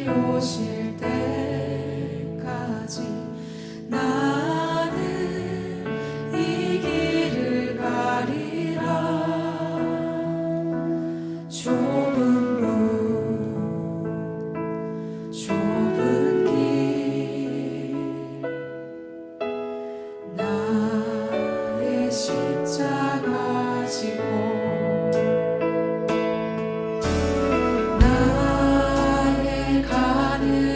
오실 때까지 나는 이 길을 가리라. 좁은 문 좁은 길 나의 십자가 지고 나의 가는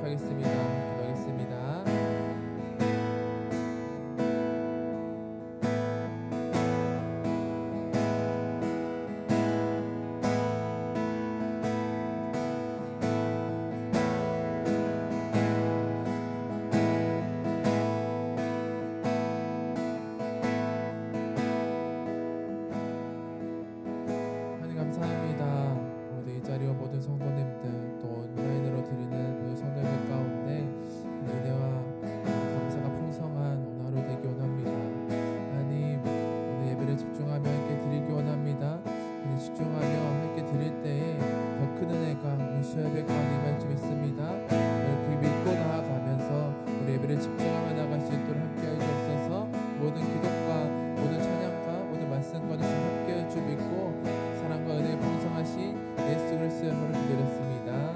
하겠습니다. 기도하겠습니다. 하나님 감사합니다. 모두 이 자리와 모든 성도님들 또 온라인으로 드리는 모든 성도님들 가운데 은혜와 감사가 풍성한 오늘 하루 되기 원합니다. 하나님 오늘 예배를 집중하며 함께 드리기 원합니다. 하나님 집중하며 함께 드릴 때에 더 큰 은혜가 우리 수협의 가운데 임할 줄 믿습니다. 이렇게 믿고 나아가면서 우리 예배를 집중하며 나갈 수 있도록 함께하여 주옵소서. 모든 기도과 모든 찬양과 모든 말씀과 주님 함께할 줄 믿고 사랑과 은혜에 풍성하신 예수 그리스도의 이름으로 기도드렸습니다.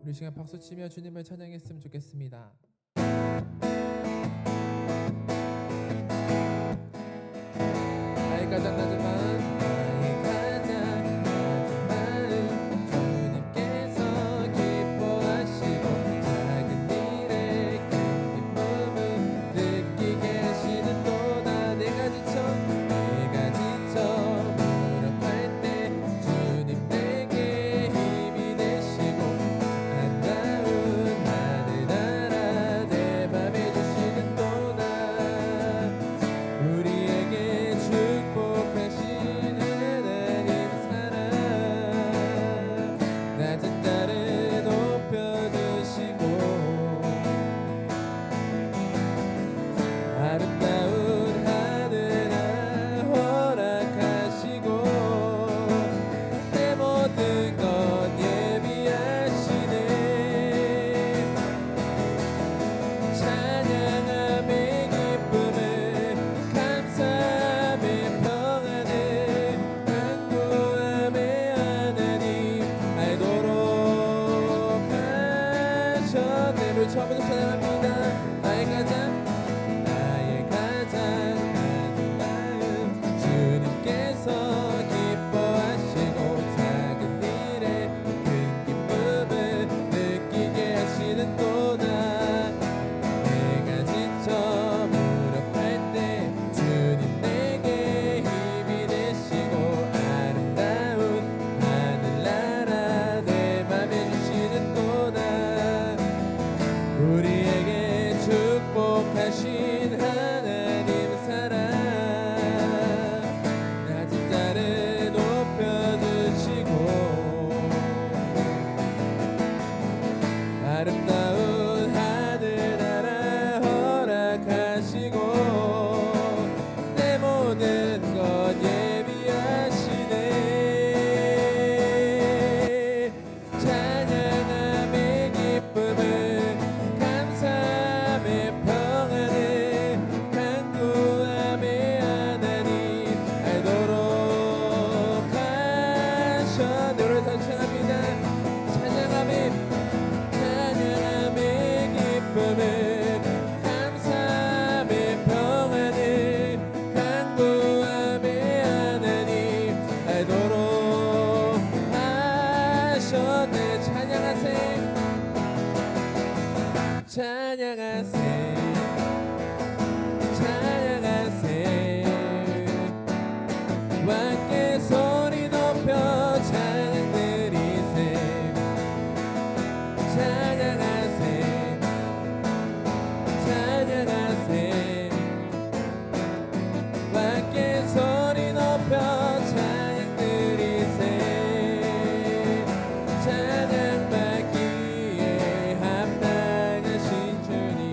우리 시간 박수치며 주님을 찬양했으면 좋겠습니다. 나의 가장 낮은 마음 나의 가장 낮은 마음 주님께서 기뻐하시고 작은 일에 큰 기쁨을 느끼게 하시는 또다. 내가 지쳐 무력할 때 주님 내게 힘이 되시고 아름다운 하늘나라 내 맘에 주시는 또다. 우리에게 축복하신 하나님 사랑 낮은 자를 높여주시고 아름다운 하늘나라 허락하시고 내 모든 것 예비하시네. 찬양함의 기쁨을 감사함의 평안을 간구함의 하나님 알도록 하셨네. 우리 처음부터 찬양합니다. 나의 가장 낮은 마음 주님께서 기뻐하시고 작은 일에 큰 기쁨을 느끼게 하시는 또다. 내가 지쳐 무력할 때 주님 내게 힘이 되시고 아름다운 하늘나라 내 맘에 주시는 또다. 우리에게 축복하신 하나님 사랑 낮은 자를 높여주시고 아름다운 하늘나라 허락하시고 내 모든 것 예비하시네. 찬양함의 기쁨을 감사함의 평안을 간구함의 하나님 알도록 하셨네. 우리 다시 찬양합니다. 찬양함의 기쁨을 감사함의 평안을 간구함의 하나님 알도록 하셨네. 찬양하세 함께 소리 높여 찬양 드리세. 찬양하세 함께 소리 높여 찬양 드리세. 찬양 받기에 합당하신 주님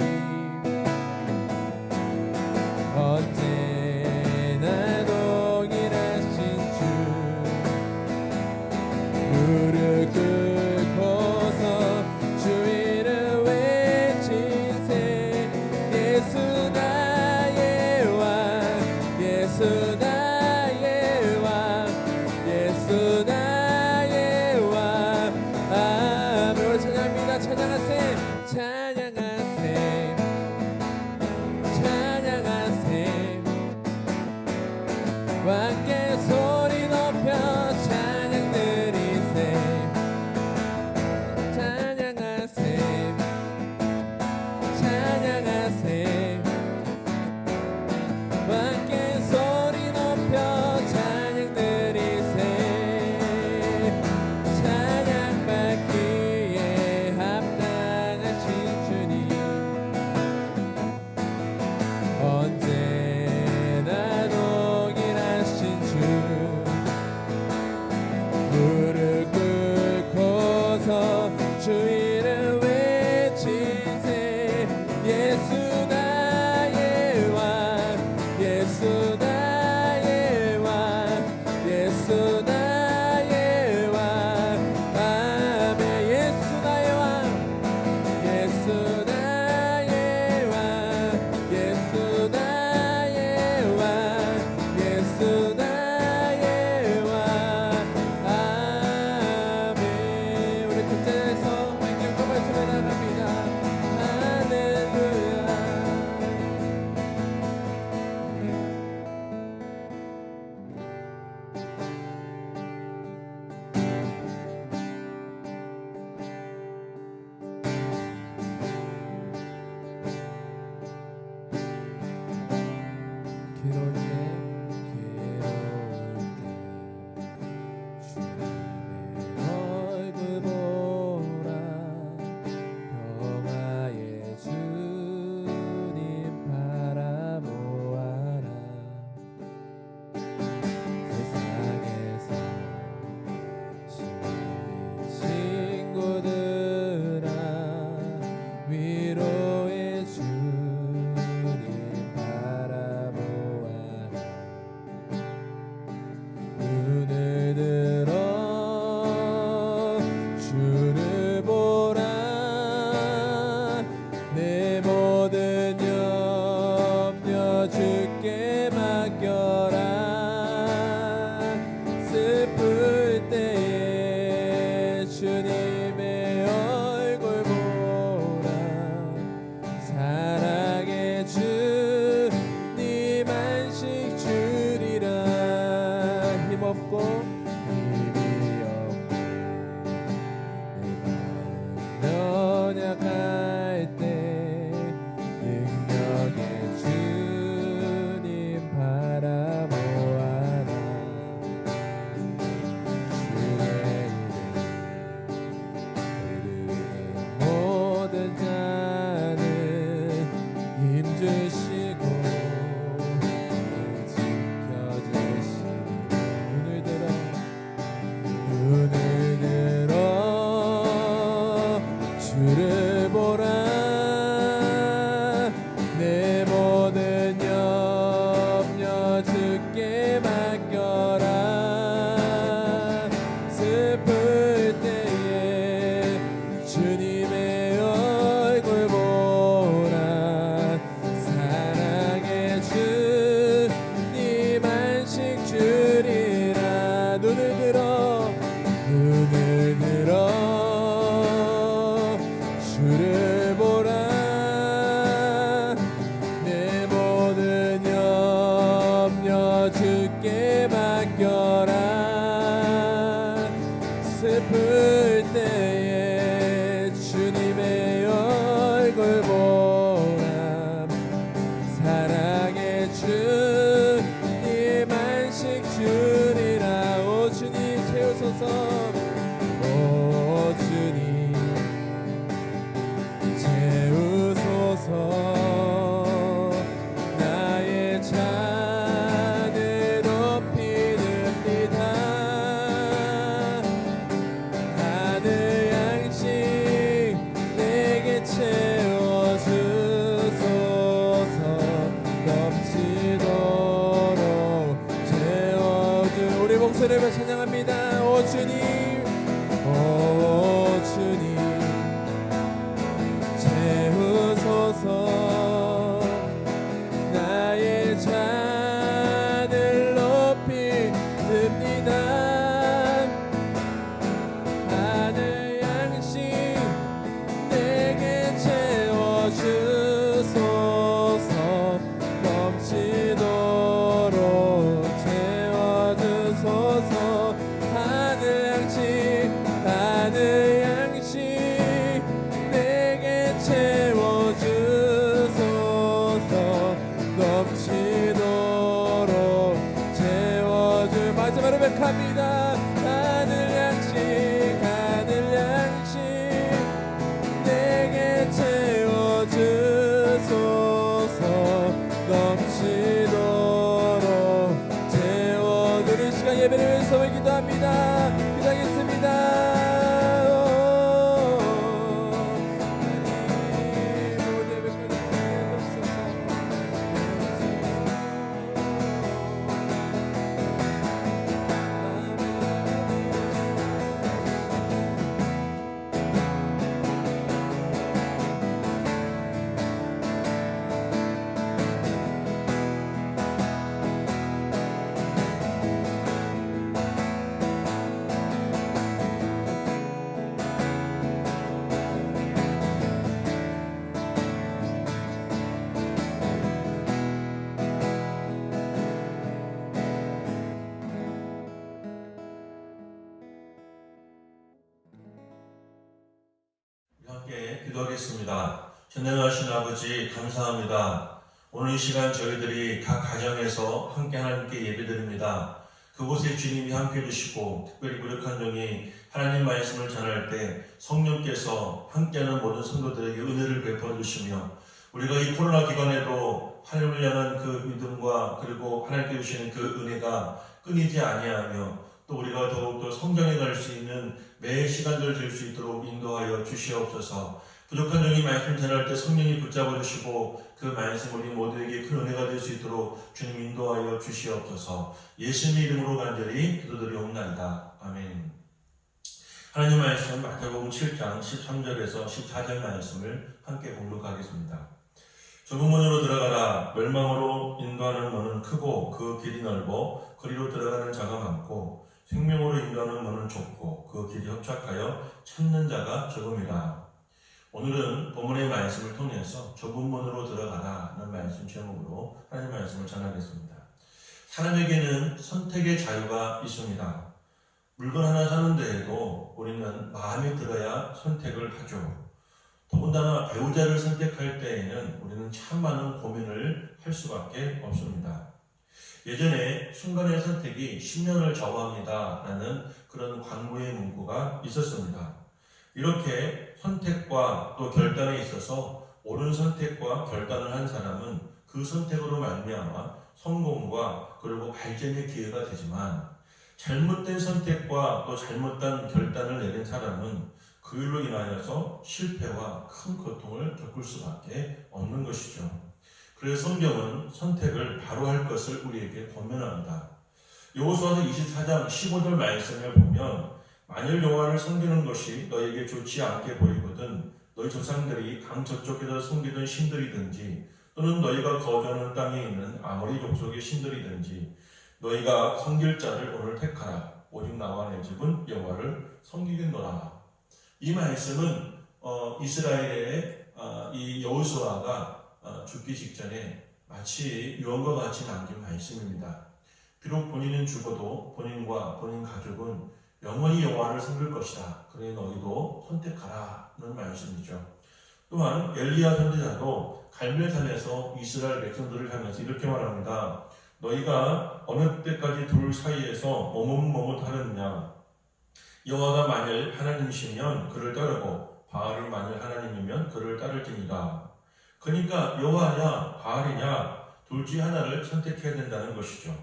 오 주님 채우소서. 나의 잔을 높이 듭니다. 하늘 양식 내게 채워주소서. 넘치도록 채워주. 우리 목소리로 찬양합니다. 오 주님, 오 주님 채우소서. 나의 잔을 높이 듭니다. 하늘 양식 내게 채워주소서. 넘치도록 채워주소서. 하늘 양식 내게 채워주소서. 넘치도록 채워주. 마지막으로 백합니다. 하늘 양식 내게 채워주소서. 넘치도록 채워주는 시간 예배를 위해서 기도합니다. 기도하겠습니다. 함께 기도하겠습니다. 전능하신 아버지 감사합니다. 오늘 이 시간 저희들이 각 가정에서 함께 하나님께 예배드립니다. 그곳에 주님이 함께 해주시고 특별히 부족한 종이 하나님 말씀을 전할 때 성령께서 함께하는 모든 성도들에게 은혜를 베풀어 주시며 우리가 이 코로나 기간에도 하나님을 향한 그 믿음과 그리고 하나님께 주시는 그 은혜가 끊이지 아니하며 또 우리가 더욱더 성장해 갈 수 있는 매 시간들 될 수 있도록 인도하여 주시옵소서. 부족한 종이 말씀 전할 때 성령이 붙잡아 주시고 그 말씀 우리 모두에게 큰 은혜가 될 수 있도록 주님 인도하여 주시옵소서. 예수님의 이름으로 간절히 기도드리옵나이다. 아멘. 하나님 말씀 마태복음 7장 13절에서 14절 말씀을 함께 봉독하겠습니다. 좁은 문으로 들어가라. 멸망으로 인도하는 문은 크고 그 길이 넓어 그리로 들어가는 자가 많고 생명으로 인도하는 문은 좁고 그 길이 협착하여 찾는 자가 적음이라. 오늘은 본문의 말씀을 통해서 좁은 문으로 들어가라는 말씀 제목으로 하나님 말씀을 전하겠습니다. 사람에게는 선택의 자유가 있습니다. 물건 하나 사는 데에도 우리는 마음에 들어야 선택을 하죠. 더군다나 배우자를 선택할 때에는 우리는 참 많은 고민을 할 수밖에 없습니다. 예전에 순간의 선택이 10년을 좌우합니다 라는 그런 광고의 문구가 있었습니다. 이렇게 선택과 또 결단에 있어서 옳은 선택과 결단을 한 사람은 그 선택으로 말미암아 성공과 그리고 발전의 기회가 되지만 잘못된 선택과 또 잘못된 결단을 내린 사람은 그 일로 인하여서 실패와 큰 고통을 겪을 수밖에 없는 것이죠. 그래서 성경은 선택을 바로 할 것을 우리에게 권면합니다. 여호수아서 24장 15절 말씀을 보면 만일 여호와를 섬기는 것이 너에게 좋지 않게 보이거든 너희 조상들이 강 저쪽에서 섬기던 신들이든지 또는 너희가 거주하는 땅에 있는 아모리 족속의 신들이든지 너희가 섬길 자를 오늘 택하라. 오직 나와 내 집은 여호와를 섬기겠노라. 이 말씀은 이스라엘의 이 여호수아가 죽기 직전에 마치 유언과 같이 남긴 말씀입니다. 비록 본인은 죽어도 본인과 본인 가족은 영원히 여호와를 섬길 것이다. 그래 너희도 선택하라는 말씀이죠. 또한 엘리야 선지자도 갈멜산에서 이스라엘 백성들을 향해서 이렇게 말합니다. 너희가 어느 때까지 둘 사이에서 머뭇머뭇하느냐. 여호와가 만일 하나님이시면 그를 따르고 바알이 만일 하나님이면 그를 따를지니라. 그러니까 여호와냐 바알이냐 둘 중 하나를 선택해야 된다는 것이죠.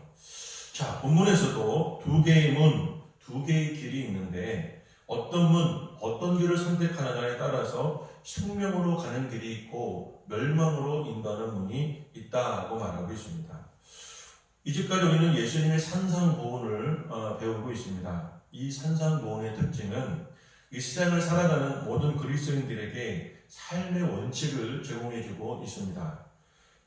자, 본문에서도 두 개의 문, 두 개의 길이 있는데 어떤 문, 어떤 길을 선택하느냐에 따라서 생명으로 가는 길이 있고 멸망으로 인도하는 문이 있다고 말하고 있습니다. 이제까지 우리는 예수님의 산상보훈을 배우고 있습니다. 이 산상보훈의 특징은 이 세상을 살아가는 모든 그리스도인들에게 삶의 원칙을 제공해주고 있습니다.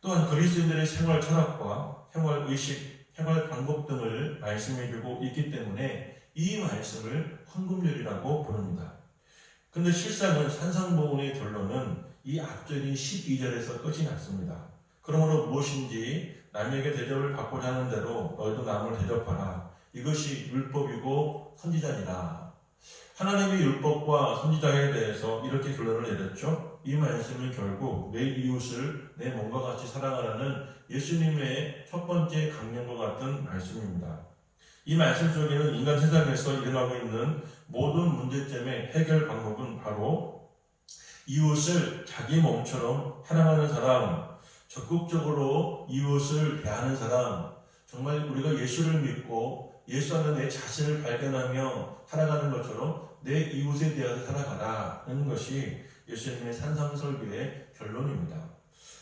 또한 그리스도인들의 생활 철학과 생활 의식, 생활 방법 등을 말씀해주고 있기 때문에 이 말씀을 헌금률이라고 부릅니다. 그런데 실상은 산상보훈의 결론은 이 앞절인 12절에서 끝이 났습니다. 그러므로 무엇인지 남에게 대접을 받고자 하는 대로 너희도 남을 대접하라. 이것이 율법이고 선지자니라. 하나님의 율법과 선지자에 대해서 이렇게 결론을 내렸죠. 이 말씀은 결국 내 이웃을 내 몸과 같이 사랑하라는 예수님의 첫 번째 강령과 같은 말씀입니다. 이 말씀 속에는 인간 세상에서 일어나고 있는 모든 문제점의 해결 방법은 바로 이웃을 자기 몸처럼 사랑하는 사람, 적극적으로 이웃을 대하는 사람, 정말 우리가 예수를 믿고 예수 안에 내 자신을 발견하며 살아가는 것처럼 내 이웃에 대해서 살아가라는 것이 예수님의 산상설교의 결론입니다.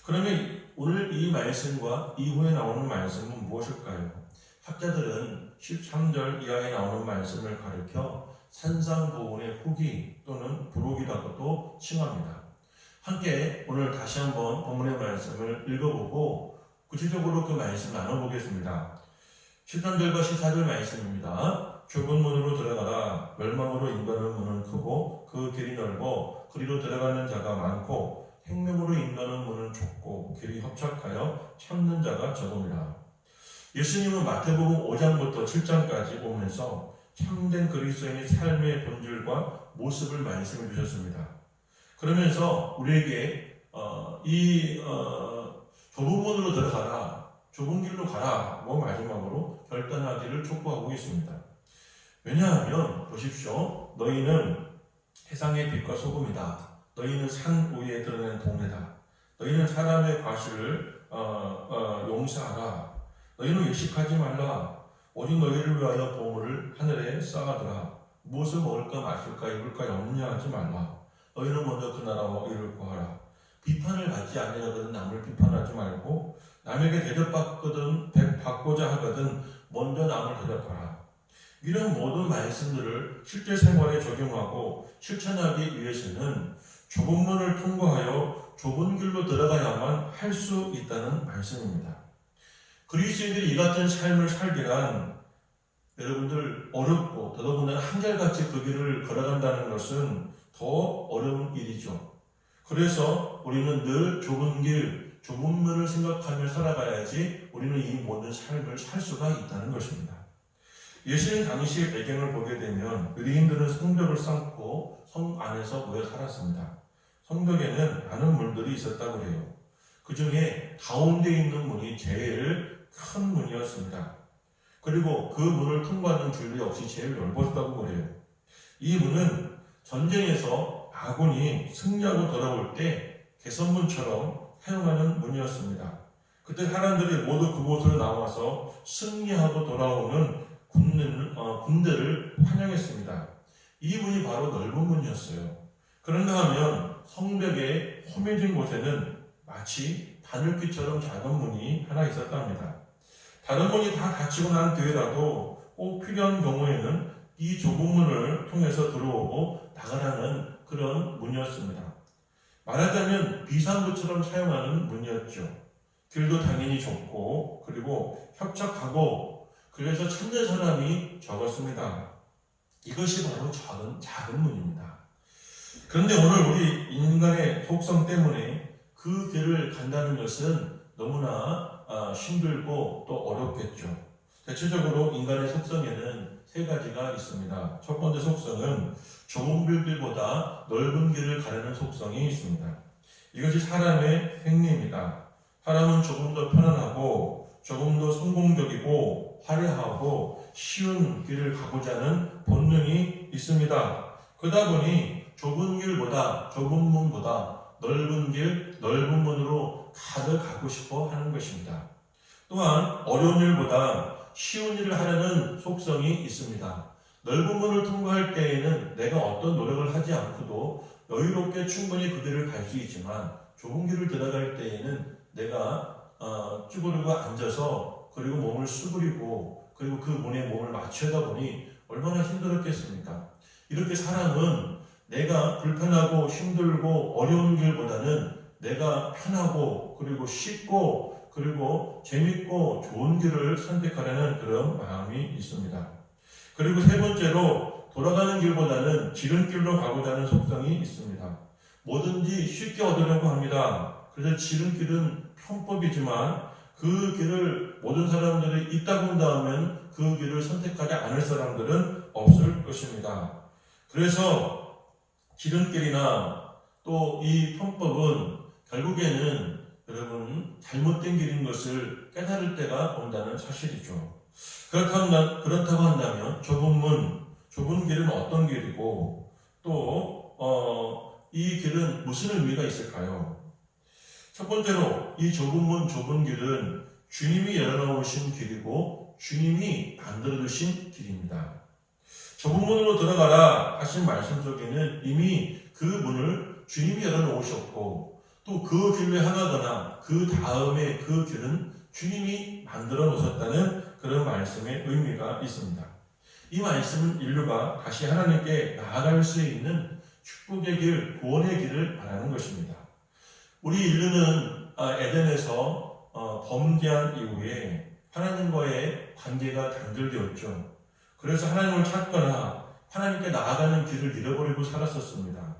그러면 오늘 이 말씀과 이후에 나오는 말씀은 무엇일까요? 학자들은 13절 이하에 나오는 말씀을 가리켜 산상보훈의 후기 또는 부록이라고도 칭합니다. 함께 오늘 다시 한번 본문의 말씀을 읽어보고 구체적으로 그 말씀 나눠보겠습니다. 13절과 14절 말씀입니다. 좁은 문으로 들어가라. 멸망으로 인도하는 문은 크고 그 길이 넓어 그리로 들어가는 자가 많고 생명으로 인도하는 문은 좁고 길이 협착하여 참는 자가 적음이라. 예수님은 마태복음 5장부터 7장까지 보면서 참된 그리스도인의 삶의 본질과 모습을 말씀해 주셨습니다. 그러면서 우리에게 좁은 문으로 들어가라, 좁은 길로 가라, 마지막으로 결단하기를 촉구하고 있습니다. 왜냐하면 보십시오. 너희는 세상의 빛과 소금이다. 너희는 산 위에 드러낸 동네다. 너희는 사람의 과실을 용서하라. 너희는 외식하지 말라. 오직 너희를 위하여 보물을 하늘에 쌓아두라. 무엇을 먹을까 마실까 입을까 염려하지 말라. 너희는 먼저 그 나라와 의를 구하라. 비판을 받지 아니하거든 남을 비판하지 말고 남에게 대접받고자 하거든 먼저 남을 대접하라. 이런 모든 말씀들을 실제 생활에 적용하고 실천하기 위해서는 좁은 문을 통과하여 좁은 길로 들어가야만 할 수 있다는 말씀입니다. 그리스도인들이 이 같은 삶을 살기란 여러분들 어렵고 더더군다나 한결같이 그 길을 걸어간다는 것은 더 어려운 일이죠. 그래서 우리는 늘 좁은 길, 좁은 문을 생각하며 살아가야지 우리는 이 모든 삶을 살 수가 있다는 것입니다. 예수님 당시의 배경을 보게 되면 유대인들은 성벽을 쌓고 성 안에서 모여 살았습니다. 성벽에는 많은 문들이 있었다고 해요. 그 중에 가운데 있는 문이 제일 큰 문이었습니다. 그리고 그 문을 통과하는 길도 역시 제일 넓었다고 그래요. 이 문은 전쟁에서 아군이 승리하고 돌아올 때 개선문처럼 사용하는 문이었습니다. 그때 사람들이 모두 그곳으로 나와서 승리하고 돌아오는 군대를 환영했습니다. 이 문이 바로 넓은 문이었어요. 그런가 하면 성벽의 험해진 곳에는 마치 바늘귀처럼 작은 문이 하나 있었답니다. 다른 문이 다 닫히고 난 뒤에라도 꼭 필요한 경우에는 이 좁은 문을 통해서 들어오고 나가라는 그런 문이었습니다. 말하자면 비상구처럼 사용하는 문이었죠. 길도 당연히 좁고 그리고 협착하고 그래서 찾는 사람이 적었습니다. 이것이 바로 작은 문입니다. 그런데 오늘 우리 인간의 속성 때문에 그 길을 간다는 것은 너무나 힘들고 또 어렵겠죠. 대체적으로 인간의 속성에는 세 가지가 있습니다. 첫 번째 속성은 좁은 길보다 넓은 길을 가려는 속성이 있습니다. 이것이 사람의 생리입니다. 사람은 조금 더 편안하고 조금 더 성공적이고 화려하고 쉬운 길을 가고자 하는 본능이 있습니다. 그러다 보니 좁은 길보다 좁은 문보다 넓은 길, 넓은 문으로 가득 가고 싶어 하는 것입니다. 또한 어려운 일보다 쉬운 일을 하려는 속성이 있습니다. 넓은 문을 통과할 때에는 내가 어떤 노력을 하지 않고도 여유롭게 충분히 그 길을 갈 수 있지만 좁은 길을 들어갈 때에는 내가 쭈그리고 앉아서 그리고 몸을 수그리고 그리고 그 문에 몸을 맞추다 보니 얼마나 힘들었겠습니까? 이렇게 사람은 내가 불편하고 힘들고 어려운 길보다는 내가 편하고 그리고 쉽고 그리고 재밌고 좋은 길을 선택하려는 그런 마음이 있습니다. 그리고 세 번째로 돌아가는 길보다는 지름길로 가고자 하는 속성이 있습니다. 뭐든지 쉽게 얻으려고 합니다. 그래서 지름길은 편법이지만 그 길을 모든 사람들이 있다고 한다면 그 길을 선택하지 않을 사람들은 없을 것입니다. 그래서 지름길이나 또 이 편법은 결국에는 여러분 잘못된 길인 것을 깨달을 때가 온다는 사실이죠. 그렇다고 한다면 좁은 길은 어떤 길이고 또 이 길은 무슨 의미가 있을까요? 첫 번째로 이 좁은 길은 주님이 열어놓으신 길이고 주님이 만들어주신 길입니다. 좁은 문으로 들어가라 하신 말씀 속에는 이미 그 문을 주님이 열어놓으셨고 또 그 길로 향하거나 그 다음에 그 길은 주님이 만들어 놓으셨다는 그런 말씀의 의미가 있습니다. 이 말씀은 인류가 다시 하나님께 나아갈 수 있는 축복의 길, 구원의 길을 말하는 것입니다. 우리 인류는 에덴에서 범죄한 이후에 하나님과의 관계가 단절되었죠. 그래서 하나님을 찾거나 하나님께 나아가는 길을 잃어버리고 살았었습니다.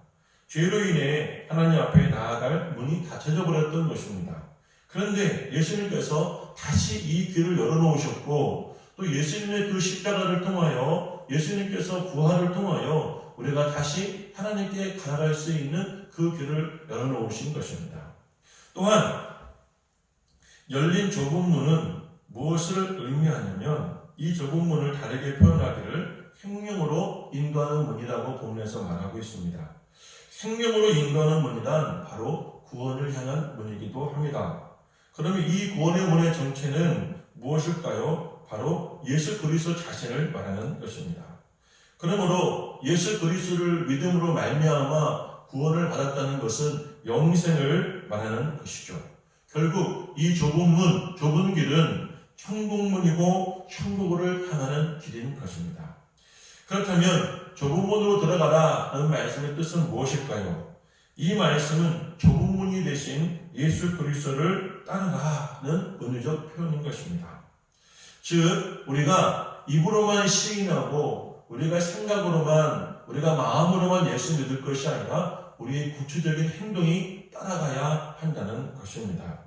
죄로 인해 하나님 앞에 나아갈 문이 닫혀져 버렸던 것입니다. 그런데 예수님께서 다시 이 길을 열어놓으셨고 또 예수님의 그 십자가를 통하여 예수님께서 부활을 통하여 우리가 다시 하나님께 나아갈 수 있는 그 길을 열어놓으신 것입니다. 또한 열린 좁은 문은 무엇을 의미하냐면 이 좁은 문을 다르게 표현하기를 생명으로 인도하는 문이라고 본문에서 말하고 있습니다. 생명으로 인도하는 문이란 바로 구원을 향한 문이기도 합니다. 그러면 이 구원의 문의 정체는 무엇일까요? 바로 예수 그리스도 자신을 말하는 것입니다. 그러므로 예수 그리스도를 믿음으로 말미암아 구원을 받았다는 것은 영생을 말하는 것이죠. 결국 이 좁은 길은 천국문이고 천국을 향하는 길인 것입니다. 그렇다면 좁은 문으로 들어가라는 말씀의 뜻은 무엇일까요? 이 말씀은 좁은 문이 되신 예수 그리스도를 따르라는 은유적 표현인 것입니다. 즉 우리가 입으로만 시인하고 우리가 생각으로만 우리가 마음으로만 예수 믿을 것이 아니라 우리의 구체적인 행동이 따라가야 한다는 것입니다.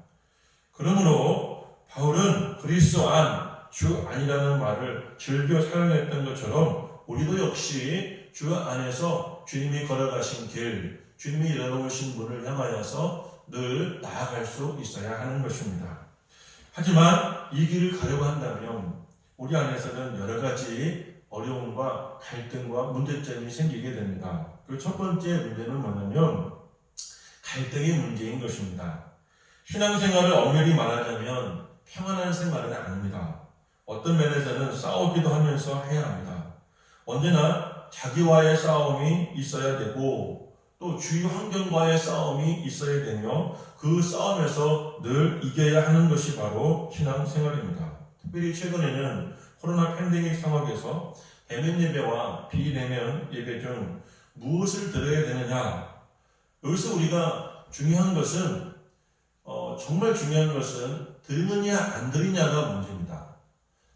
그러므로 바울은 그리스도 안, 주 안이라는 말을 즐겨 사용했던 것처럼 우리도 역시 주 안에서 주님이 걸어가신 길, 주님이 열어놓으신 문을 향하여서 늘 나아갈 수 있어야 하는 것입니다. 하지만 이 길을 가려고 한다면 우리 안에서는 여러 가지 어려움과 갈등과 문제점이 생기게 됩니다. 그 첫 번째 문제는 뭐냐면 갈등의 문제인 것입니다. 신앙생활을 엄밀히 말하자면 평안한 생활은 아닙니다. 어떤 면에서는 싸우기도 하면서 해야 합니다. 언제나 자기와의 싸움이 있어야 되고 또 주위 환경과의 싸움이 있어야 되며 그 싸움에서 늘 이겨야 하는 것이 바로 신앙생활입니다. 특별히 최근에는 코로나 팬데믹 상황에서 대면 예배와 비대면 예배 중 무엇을 드려야 되느냐. 여기서 우리가 중요한 것은 정말 중요한 것은 드리느냐 안 드리냐가 문제입니다.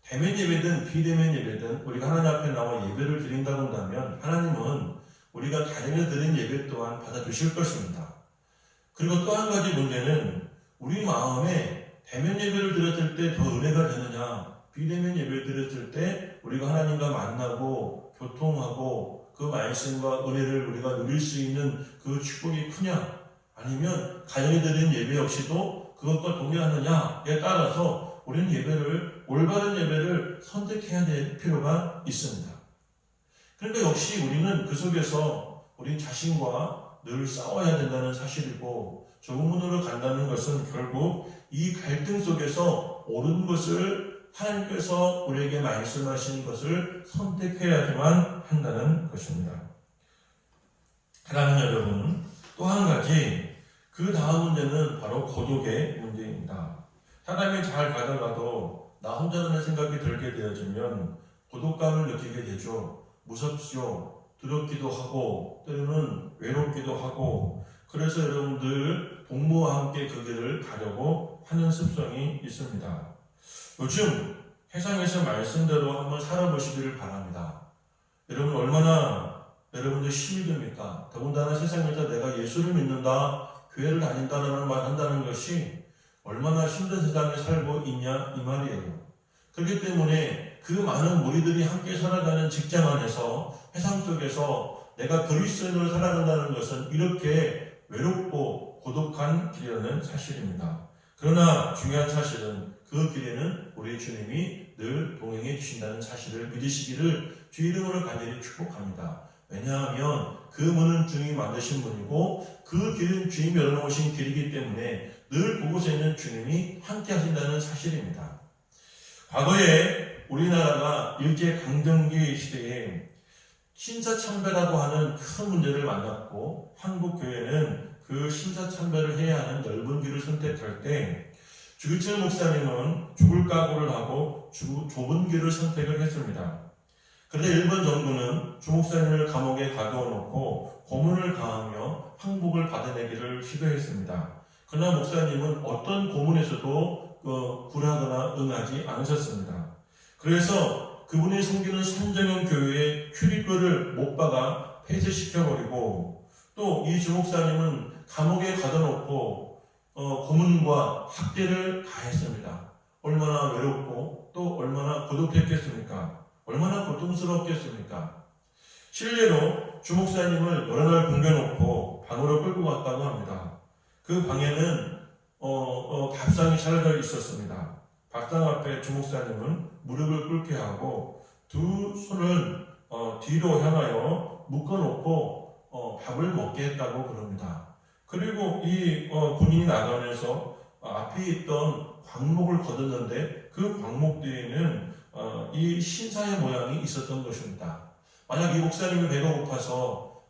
대면 예배든 비대면 예배든 우리가 하나님 앞에 나와 예배를 드린다고 한다면 하나님은 우리가 다니며 드린 예배 또한 받아주실 것입니다. 그리고 또 한 가지 문제는 우리 마음에 대면 예배를 드렸을 때 더 은혜가 되느냐, 비대면 예배를 드렸을 때 우리가 하나님과 만나고 교통하고 그 말씀과 은혜를 우리가 누릴 수 있는 그 축복이 크냐, 아니면 가정에 드린 예배 역시도 그것과 동일하느냐에 따라서 우리는 올바른 예배를 선택해야 될 필요가 있습니다. 그러니까 역시 우리는 그 속에서 우리 자신과 늘 싸워야 된다는 사실이고, 좁은 문으로 간다는 것은 결국 이 갈등 속에서 옳은 것을 하나님께서 우리에게 말씀하시는 것을 선택해야지만 한다는 것입니다. 사랑하는 여러분, 또 한 가지, 그 다음 문제는 바로 고독의 문제입니다. 사람이 잘 가다가도 나 혼자라는 생각이 들게 되어지면 고독감을 느끼게 되죠. 무섭죠. 두렵기도 하고 때로는 외롭기도 하고, 그래서 여러분들 동무와 함께 그 길을 가려고 하는 습성이 있습니다. 요즘 세상에서 말씀대로 한번 살아보시기를 바랍니다. 여러분 얼마나 여러분들 힘이 듭니까? 더군다나 세상에서 내가 예수를 믿는다, 교회를 다닌다라는 말 한다는 것이 얼마나 힘든 세상에 살고 있냐 이 말이에요. 그렇기 때문에 그 많은 무리들이 함께 살아가는 직장 안에서, 세상 속에서 내가 그리스도인으로 살아간다는 것은 이렇게 외롭고 고독한 길이라는 사실입니다. 그러나 중요한 사실은 그 길에는 우리 주님이 늘 동행해 주신다는 사실을 믿으시기를 주 이름으로 간절히 축복합니다. 왜냐하면 그 문은 주님이 만드신 문이고 그 길은 주님이 열어놓으신 길이기 때문에 늘 그곳에 있는 주님이 함께 하신다는 사실입니다. 과거에 우리나라가 일제강점기 시대에 신사참배라고 하는 큰 문제를 만났고, 한국교회는 그 신사참배를 해야 하는 넓은 길을 선택할 때 주기철 목사님은 죽을 각오를 하고 좁은 길을 선택을 했습니다. 그런데 일본 정부는 주 목사님을 감옥에 가두어놓고 고문을 가하며 항복을 받아내기를 시도했습니다. 그러나 목사님은 어떤 고문에서도 굴하거나 응하지 않으셨습니다. 그래서 그분이 섬기는 산정형 교회의 큐리크를 못 박아 폐쇄시켜버리고, 또 이 주목사님은 감옥에 가둬놓고 고문과 학대를 가했습니다. 얼마나 외롭고 또 얼마나 고독했겠습니까? 얼마나 고통스럽겠습니까? 실례로 주목사님을 여러 날 굶겨놓고 방으로 끌고 갔다고 합니다. 그 방에는 밥상이 차려져 있었습니다. 밥상 앞에 주목사님은 무릎을 꿇게 하고 두 손을 뒤로 향하여 묶어놓고 밥을 먹게 했다고 그럽니다. 그리고 이 군인이 나가면서 앞에 있던 광목을 거뒀는데 그 광목 뒤에는 이 신사의 모양이 있었던 것입니다. 만약 이 목사님이 배가 고파서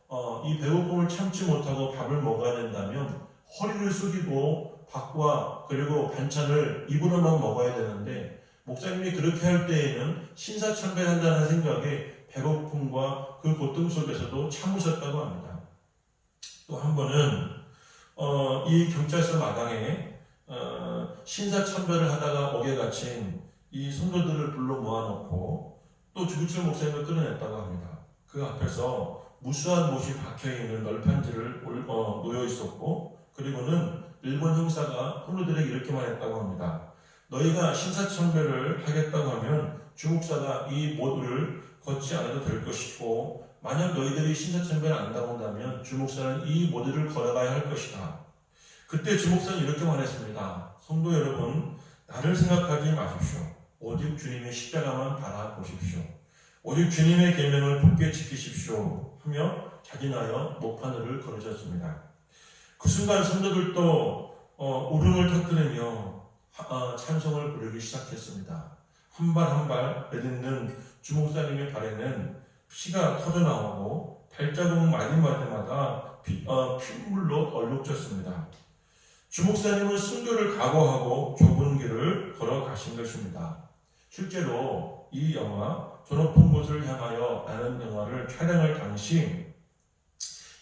이 배고픔을 참지 못하고 밥을 먹어야 된다면 허리를 숙이고 밥과 그리고 반찬을 입으로만 먹어야 되는데, 목사님이 그렇게 할 때에는 신사참배를 한다는 생각에 배고픔과 그 고통 속에서도 참으셨다고 합니다. 또 한 번은 이 경찰서 마당에 신사참배를 하다가 옥에 갇힌 이 성도들을 불러 모아놓고 또 주기철 목사님을 끌어냈다고 합니다. 그 앞에서 무수한 못이 박혀있는 널판지를 놓여 있었고, 그리고는 일본 형사가 성도들에게 이렇게 말했다고 합니다. 너희가 신사참배를 하겠다고 하면 주목사가 이 모두를 걷지 않아도 될 것이고, 만약 너희들이 신사참배를 안 나온다면 주목사는 이 모두를 걸어가야 할 것이다. 그때 주목사는 이렇게 말했습니다. 성도 여러분, 나를 생각하지 마십시오. 오직 주님의 십자가만 바라보십시오. 오직 주님의 계명을 굳게 지키십시오 하며 자진하여 목판을 걸으셨습니다. 그 순간 성도들도 울음을 터뜨리며 찬송을 부르기 시작했습니다. 한 발 한 발 내딛는 주목사님의 발에는 피가 터져나오고 발자국 마디마디마다 핏물로 얼룩졌습니다. 주목사님은 순교를 각오하고 좁은 길을 걸어가신 것입니다. 실제로 이 영화 저 높은 곳을 향하여 라는 영화를 촬영할 당시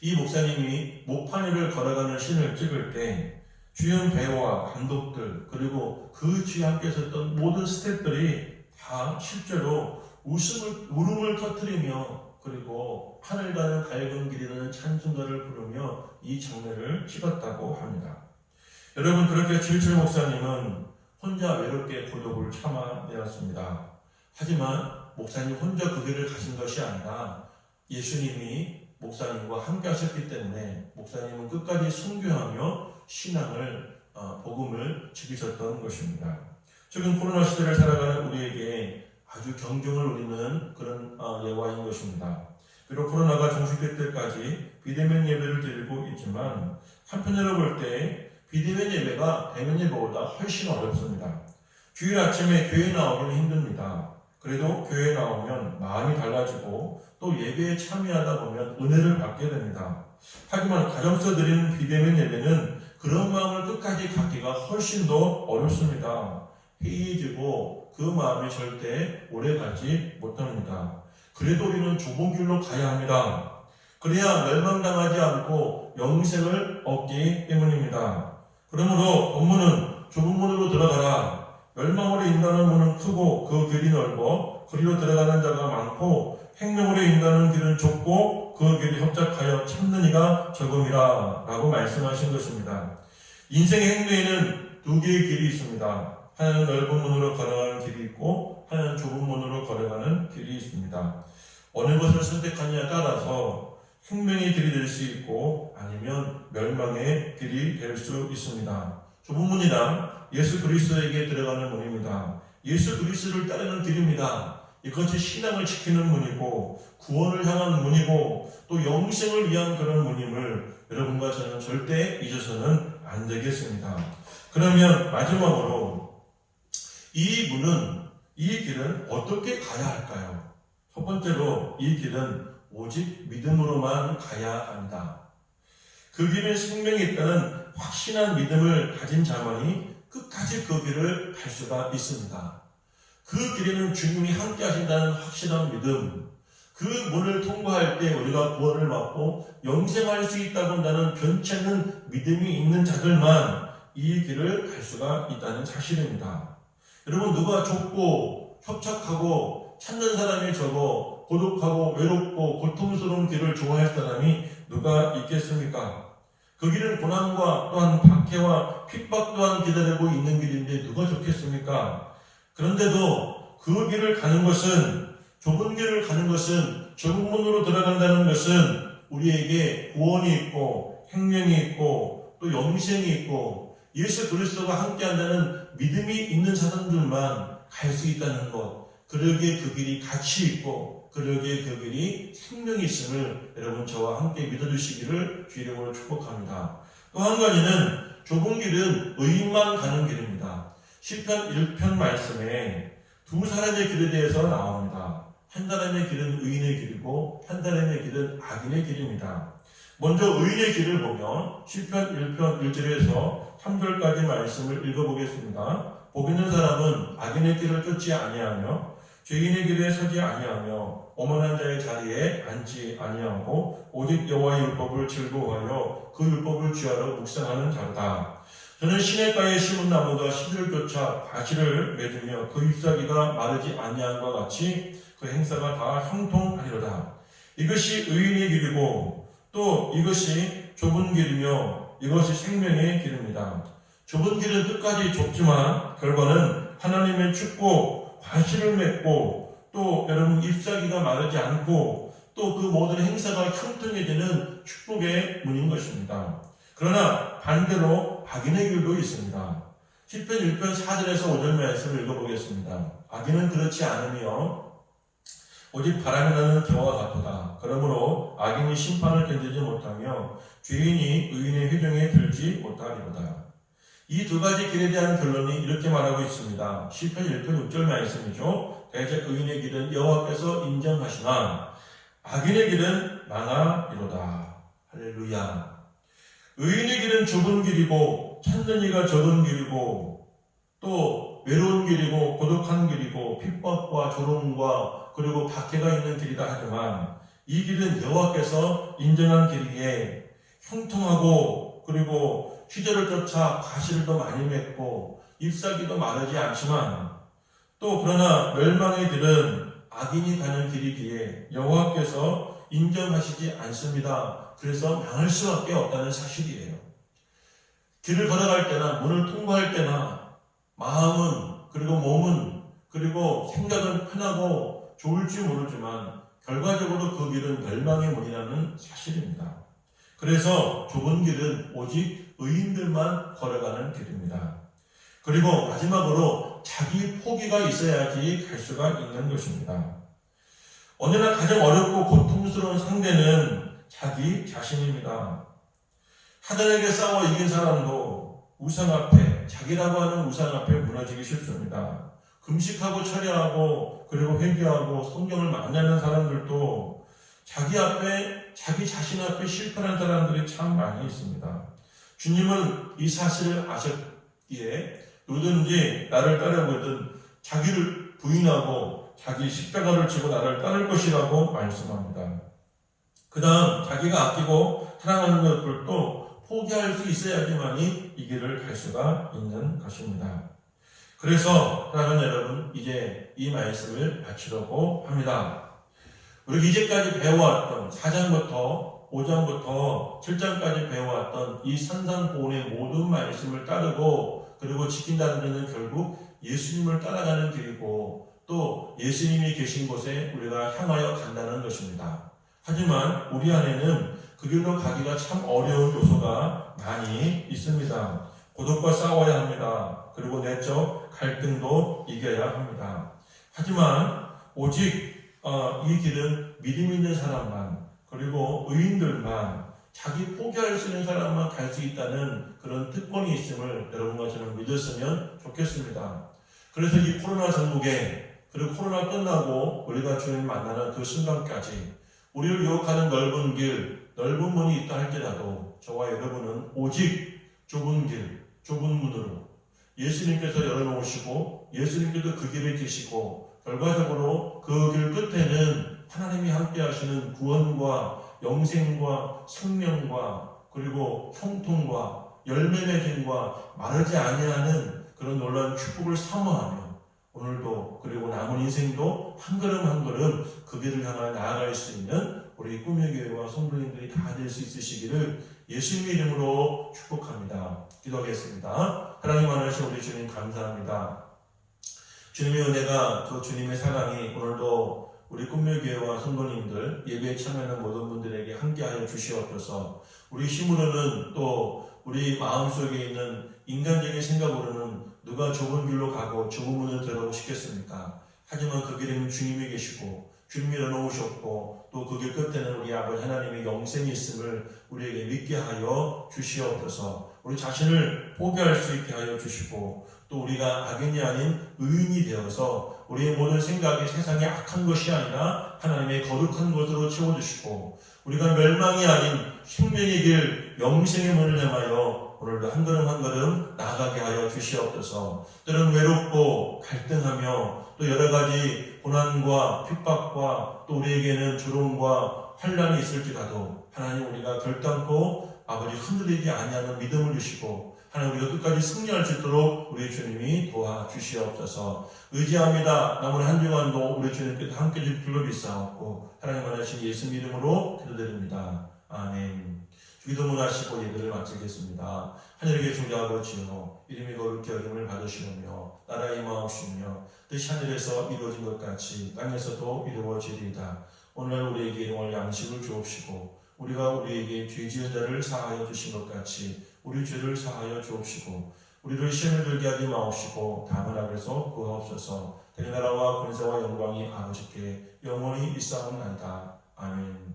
이 목사님이 모판 위를 걸어가는 씬을 찍을 때 주연 배우와 감독들 그리고 그 뒤에 함께 있었던 모든 스태프들이 다 실제로 울음을 터뜨리며 그리고 하늘 가는 밝은 길이라는 찬송가를 부르며 이 장면을 찍었다고 합니다. 여러분, 그렇게 주기철 목사님은 혼자 외롭게 고독을 참아내었습니다. 하지만 목사님 혼자 그 길을 가신 것이 아니라 예수님이 목사님과 함께 하셨기 때문에 목사님은 끝까지 순교하며 신앙을 복음을 지키셨던 것입니다. 최근 코로나 시대를 살아가는 우리에게 아주 경종을 울리는 그런 예화인 것입니다. 비록 코로나가 종식될 때까지 비대면 예배를 드리고 있지만 한편으로 볼 때 비대면 예배가 대면 예배보다 훨씬 어렵습니다. 주일 아침에 교회 나오기는 힘듭니다. 그래도 교회 나오면 마음이 달라지고 또 예배에 참여하다 보면 은혜를 받게 됩니다. 하지만 가정에서 드리는 비대면 예배는 그런 마음을 끝까지 갖기가 훨씬 더 어렵습니다. 해이해지고 그 마음이 절대 오래 가지 못합니다. 그래도 우리는 좁은 길로 가야 합니다. 그래야 멸망당하지 않고 영생을 얻기 때문입니다. 그러므로 본문은 좁은 문으로 들어가라. 멸망으로 인도하는 문은 크고 그 길이 넓어 그리로 들어가는 자가 많고 생명으로 인도하는 길은 좁고 그 길이 협착하여 참는 이가 적음이라 라고 말씀하신 것입니다. 인생의 행로에는 두 개의 길이 있습니다. 하나는 넓은 문으로 걸어가는 길이 있고 하나는 좁은 문으로 걸어가는 길이 있습니다. 어느 것을 선택하느냐에 따라서 생명의 길이 될 수 있고 아니면 멸망의 길이 될 수 있습니다. 좁은 문이란 예수 그리스도에게 들어가는 문입니다. 예수 그리스도를 따르는 길입니다. 이것이 신앙을 지키는 문이고 구원을 향한 문이고 또 영생을 위한 그런 문임을 여러분과 저는 절대 잊어서는 안 되겠습니다. 그러면 마지막으로 이 길은 어떻게 가야 할까요? 첫 번째로 이 길은 오직 믿음으로만 가야 합니다. 그 길은 생명이 있다는 확신한 믿음을 가진 자만이 끝까지 그 길을 갈 수가 있습니다. 그 길에는 주님이 함께 하신다는 확실한 믿음, 그 문을 통과할 때 우리가 구원을 받고 영생할 수 있다고 한다는 변치 않는 믿음이 있는 자들만 이 길을 갈 수가 있다는 사실입니다. 여러분, 누가 좁고 협착하고 찾는 사람이 적어 고독하고 외롭고 고통스러운 길을 좋아할 사람이 누가 있겠습니까? 그 길은 고난과 또한 박해와 핍박 또한 기다리고 있는 길인데 누가 좋겠습니까? 그런데도 그 길을 가는 것은, 좁은 길을 가는 것은, 좁은 문으로 들어간다는 것은 우리에게 구원이 있고 생명이 있고 또 영생이 있고 예수 그리스도가 함께한다는 믿음이 있는 사람들만 갈 수 있다는 것, 그러기에 그 길이 가치 있고 그러기에 그 길이 생명이 있음을 여러분 저와 함께 믿어주시기를 주 이름으로 축복합니다. 또 한 가지는 좁은 길은 의인만 가는 길입니다. 시편 1편 말씀에 두 사람의 길에 대해서 나옵니다. 한 사람의 길은 의인의 길이고 한 사람의 길은 악인의 길입니다. 먼저 의인의 길을 보면 시편 1편 1절에서 3절까지 말씀을 읽어보겠습니다. 복 있는 사람은 악인의 길을 쫓지 아니하며 죄인의 길에 서지 아니하며 오만한 자의 자리에 앉지 아니하고 오직 여호와의 율법을 즐거워하여 그 율법을 취하러 묵상하는 자로다. 저는 시냇가에 심은 나무가 시들을 쫓아 가시를 맺으며 그 잎사귀가 마르지 아니함과 같이 그 행사가 다 형통하리로다. 이것이 의인의 길이고 또 이것이 좁은 길이며 이것이 생명의 길입니다. 좁은 길은 끝까지 좁지만 결과는 하나님의 축복, 과실을 맺고 또 여러분 잎사귀가 마르지 않고 또 그 모든 행사가 형통해지는 축복의 문인 것입니다. 그러나 반대로 악인의 길도 있습니다. 시편 1편 4절에서 5절 말씀을 읽어보겠습니다. 악인은 그렇지 않으며 오직 바람이 나는 겨와 같도다. 그러므로 악인이 심판을 견디지 못하며 죄인이 의인의 회중에 들지 못하리로다. 이 두 가지 길에 대한 결론이 이렇게 말하고 있습니다. 시편 1편 6절 말씀이죠. 대적 의인의 길은 여호와께서 인정하시나 악인의 길은 망하리로다. 할렐루야. 의인의 길은 좁은 길이고 찾는 이가 적은 길이고 또 외로운 길이고 고독한 길이고 핍박과 조롱과 그리고 박해가 있는 길이다 하지만 이 길은 여호와께서 인정한 길이기에 형통하고 그리고 시절을 쫓아 가시를 더 많이 맺고 잎사귀도 마르지 않지만 또 그러나 멸망의 길은 악인이 가는 길이기에 여호와께서 인정하시지 않습니다. 그래서 망할 수밖에 없다는 사실이에요. 길을 걸어갈 때나 문을 통과할 때나 마음은 그리고 몸은 그리고 생각은 편하고 좋을지 모르지만 결과적으로 그 길은 멸망의 문이라는 사실입니다. 그래서 좁은 길은 오직 의인들만 걸어가는 길입니다. 그리고 마지막으로 자기 포기가 있어야지 갈 수가 있는 것입니다. 언제나 가장 어렵고 고통스러운 상대는 자기 자신입니다. 하나님에게 싸워 이긴 사람도 우상 앞에, 자기라고 하는 우상 앞에 무너지기 쉽습니다. 금식하고 철야하고 그리고 회개하고 성경을 만나는 사람들도 자기 앞에, 자기 자신 앞에 실패한 사람들이 참 많이 있습니다. 주님은 이 사실을 아셨기에 누구든지 나를 따르거든 자기를 부인하고 자기 십자가를 지고 나를 따를 것이라고 말씀합니다. 그 다음 자기가 아끼고 사랑하는 것들도 포기할 수 있어야지만이 이 길을 갈 수가 있는 것입니다. 그래서 사랑하는 여러분, 이제 이 말씀을 마치려고 합니다. 우리 이제까지 배워왔던 4장부터 5장부터 7장까지 배워왔던 이 산상보훈의 모든 말씀을 따르고 그리고 지킨다는 것은 결국 예수님을 따라가는 길이고 또 예수님이 계신 곳에 우리가 향하여 간다는 것입니다. 하지만 우리 안에는 그 길로 가기가 참 어려운 요소가 많이 있습니다. 고독과 싸워야 합니다. 그리고 내적 갈등도 이겨야 합니다. 하지만 오직 이 길은 믿음 있는 사람만 그리고 의인들만 자기 포기할 수 있는 사람만 갈 수 있다는 그런 특권이 있음을 여러분과 저는 믿었으면 좋겠습니다. 그래서 이 코로나 전국에 그리고 코로나 끝나고 우리가 주님 만나는 그 순간까지 우리를 유혹하는 넓은 길, 넓은 문이 있다 할지라도 저와 여러분은 오직 좁은 길, 좁은 문으로 예수님께서 열어놓으시고 예수님께서 그 길을 계시고 결과적으로 그 길 끝에는 하나님이 함께 하시는 구원과 영생과 생명과 그리고 형통과 열매 맺음과 마르지 아니하는 그런 놀라운 축복을 사모하며 오늘도 그리고 남은 인생도 한 걸음 한 걸음 그 길을 향해 나아갈 수 있는 우리 꿈의 교회와 성도님들이 다 될 수 있으시기를 예수님의 이름으로 축복합니다. 기도하겠습니다. 하나님 하나님 우리 주님 감사합니다. 주님의 은혜가 또 주님의 사랑이 오늘도 우리 꿈묘교회와 성도님들 예배에 참여하는 모든 분들에게 함께하여 주시옵소서. 우리 힘으로는 또 우리 마음속에 있는 인간적인 생각으로는 누가 좁은 길로 가고 좁은 문을 들어가고 싶겠습니까? 하지만 그 길에는 주님이 계시고 주님이 열어놓으셨고 또 그 길 끝에는 우리 아버지 하나님의 영생이 있음을 우리에게 믿게 하여 주시옵소서. 우리 자신을 포기할 수 있게 하여 주시고 또 우리가 악인이 아닌 의인이 되어서 우리의 모든 생각이 세상에 악한 것이 아니라 하나님의 거룩한 것으로 채워주시고 우리가 멸망이 아닌 생명의 길 영생의 문을 향하여 오늘도 한 걸음 한 걸음 나아가게 하여 주시옵소서. 때로는 외롭고 갈등하며 또 여러 가지 고난과 핍박과 또 우리에게는 조롱과 환난이 있을지라도 하나님 우리가 결단코 아버지 흔들리지 아니하는 믿음을 주시고 하나님 우리가 끝까지 승리할 수 있도록 우리 주님이 도와주시옵소서. 의지합니다. 남은 한 주간도 우리 주님께서 함께 주실로 믿사옵고 하나님 원하신 예수 이름으로 기도드립니다. 아멘. 기도문 하시고 예배를 마치겠습니다. 하늘에 계신 우리 아버지여 이름이 거룩히 여김을 받으시오며 나라의 임하옵시며 뜻이 하늘에서 이루어진 것 같이 땅에서도 이루어지리이다. 오늘 우리에게 일용할 양식을 주옵시고 우리가 우리에게 죄 지은 자를 사하여 주신 것 같이 우리 죄를 사하여 주옵시고 우리를 시험에 들게 하지 마옵시고 다만 악에서 구하옵소서. 내 나라와 권세와 영광이 아버지께 영원히 있사옵나이다. 아멘.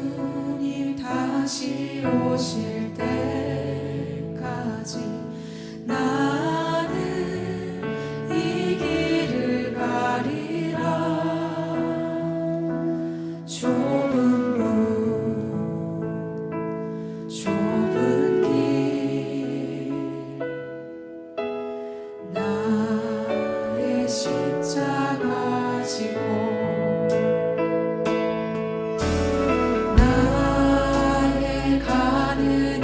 주님 다시 오실 때까지 나는 이 길을 가리라. 좁은 문 좁은 길 나의 십자가 지고 나의 가는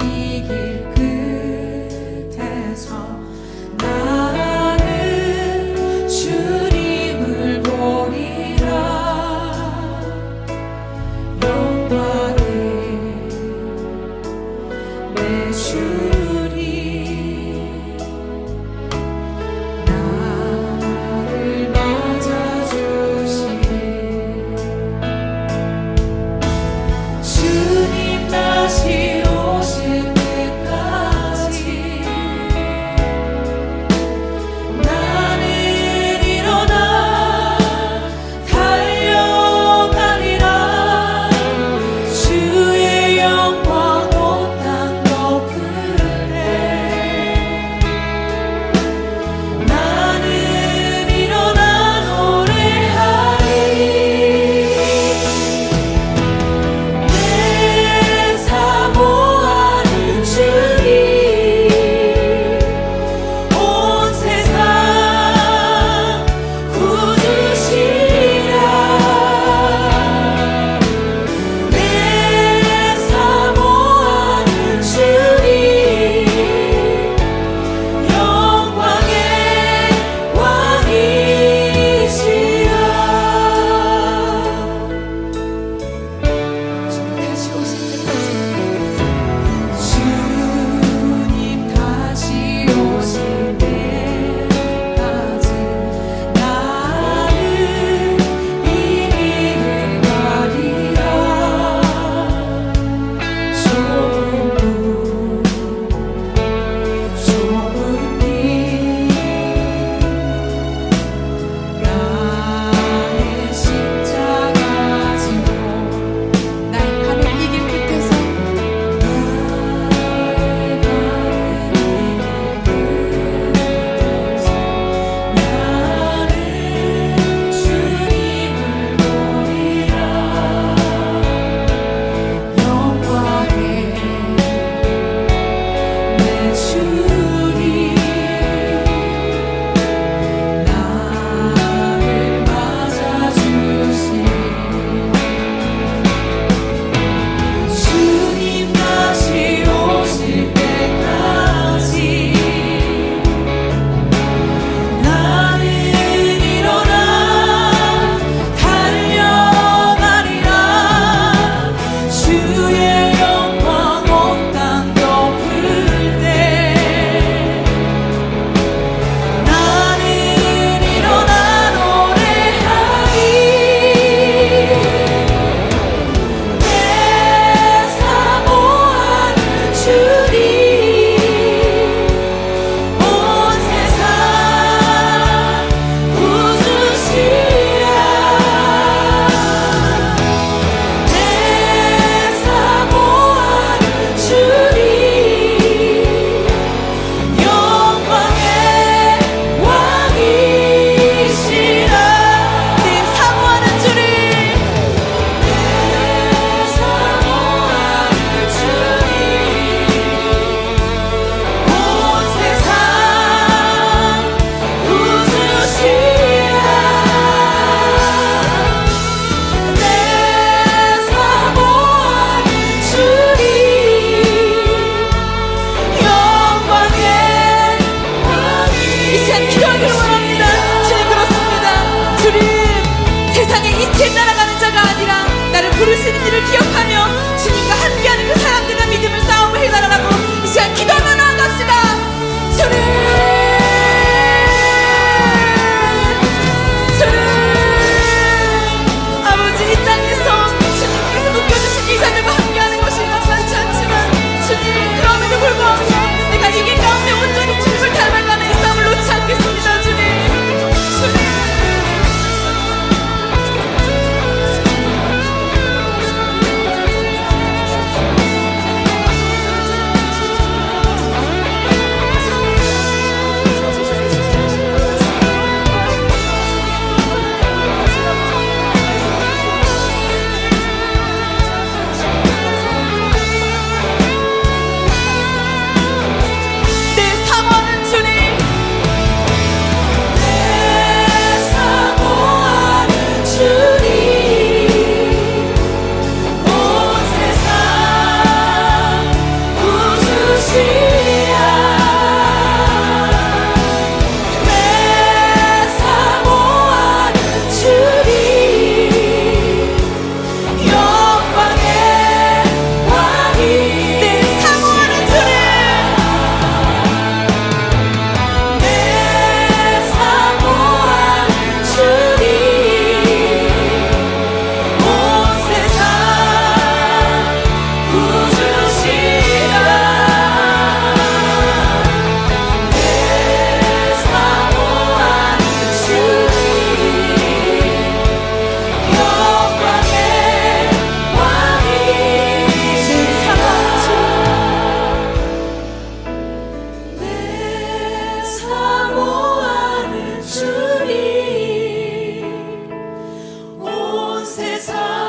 세상